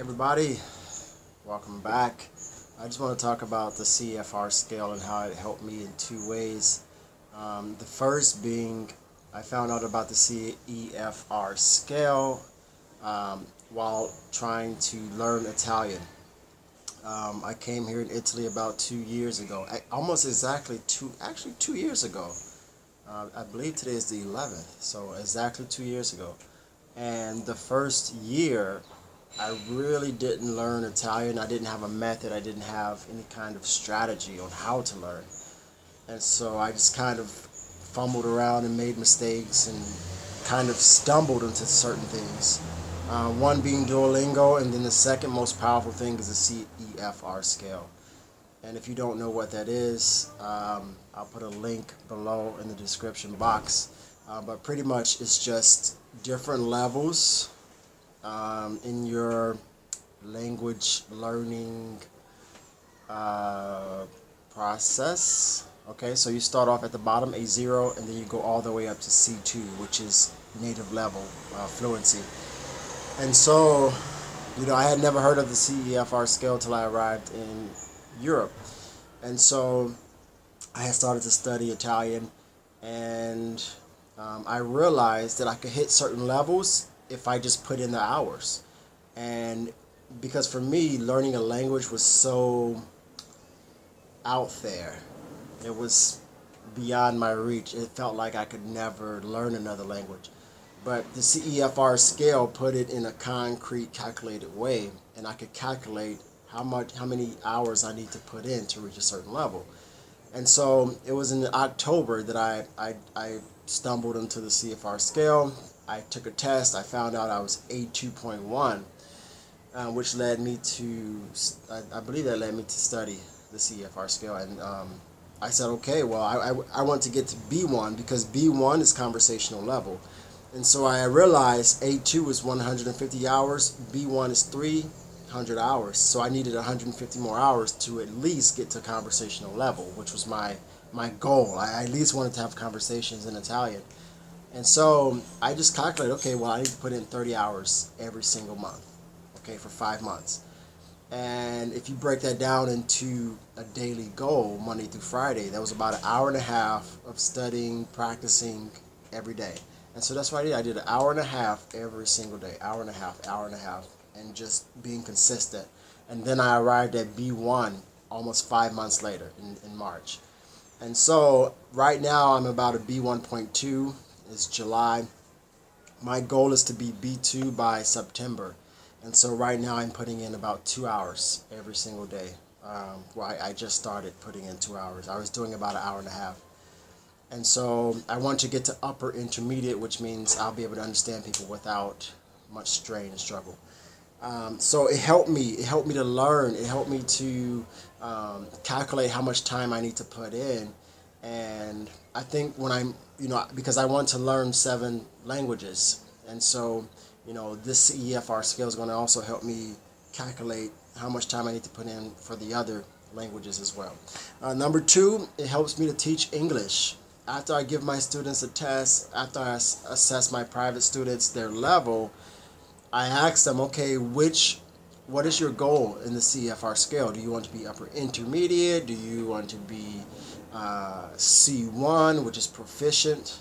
Everybody, welcome back. I just want to talk about the CFR scale and how it helped me in two ways. The first being I found out about the CFR scale while trying to learn Italian. I came here in Italy about 2 years ago, almost exactly 2 years ago. I believe today is the 11th, so exactly 2 years ago. And the first year, I really didn't learn Italian. I didn't have a method. I didn't have any kind of strategy on how to learn. And so I just kind of fumbled around and made mistakes and kind of stumbled into certain things. One being Duolingo, and then the second most powerful thing is the CEFR scale. And if you don't know what that is, I'll put a link below in the description box. But pretty much it's just different levels in your language learning process. Okay, so you start off at the bottom, A0, and then you go all the way up to C2, which is native level fluency. And so, I had never heard of the CEFR scale till I arrived in Europe. And so I had started to study Italian, and I realized that I could hit certain levels if I just put in the hours. And because for me, learning a language was so out there, it was beyond my reach. It felt like I could never learn another language. But the CEFR scale put it in a concrete, calculated way, and I could calculate how many hours I need to put in to reach a certain level. And so it was in October that I stumbled into the CFR scale. I took a test. I found out I was A2.1, which led me to, I believe that led me to study the CFR scale. And I said, okay, well, I want to get to B1 because B1 is conversational level. And so I realized A2 is 150 hours, B1 is 300 hours. So I needed 150 more hours to at least get to conversational level, which was my goal. I at least wanted to have conversations in Italian. And so I just calculated, okay, well, I need to put in 30 hours every single month, okay, for 5 months. And if you break that down into a daily goal, Monday through Friday, that was about an hour and a half of studying, practicing every day. And so that's what I did. I did an hour and a half every single day, hour and a half, and just being consistent. And then I arrived at B1 almost 5 months later in March. And so right now I'm about a B1.2. It's July. My goal is to be B2 by September. And so right now I'm putting in about 2 hours every single day. I just started putting in 2 hours. I was doing about an hour and a half. And so I want to get to upper intermediate, which means I'll be able to understand people without much strain and struggle. So it helped me. It helped me to learn. It helped me to calculate how much time I need to put in. And I think when I'm, because I want to learn 7 languages. And so, this CEFR scale is going to also help me calculate how much time I need to put in for the other languages as well. Number 2, it helps me to teach English. After I give my students a test, after I assess my private students, their level, I ask them, okay, what is your goal in the CFR scale? Do you want to be upper intermediate? Do you want to be C1, which is proficient?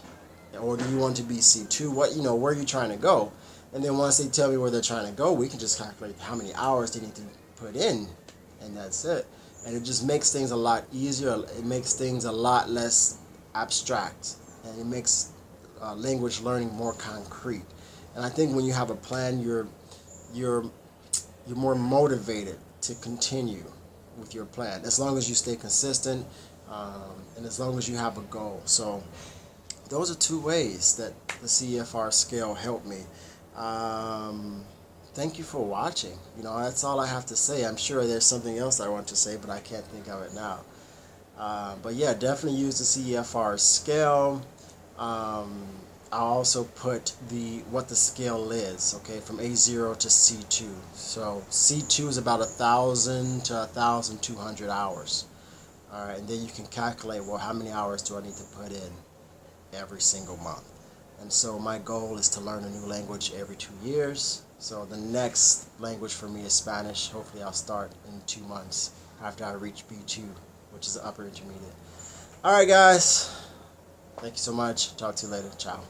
Or do you want to be C2? Where are you trying to go? And then once they tell me where they're trying to go, we can just calculate how many hours they need to put in, and that's it. And it just makes things a lot easier. It makes things a lot less abstract, and it makes language learning more concrete. And I think when you have a plan, you're more motivated to continue with your plan, as long as you stay consistent, and as long as you have a goal. So those are 2 ways that the CFR scale helped me. Thank you for watching. That's all I have to say. I'm sure there's something else I want to say, but I can't think of it now. But yeah, definitely use the CFR scale. I'll also put what the scale is, okay, from A0 to C2. So C2 is about 1,000 to 1,200 hours. All right, and then you can calculate, well, how many hours do I need to put in every single month? And so my goal is to learn a new language every 2 years. So the next language for me is Spanish. Hopefully I'll start in 2 months after I reach B2, which is the upper intermediate. Alright guys, thank you so much. Talk to you later. Ciao.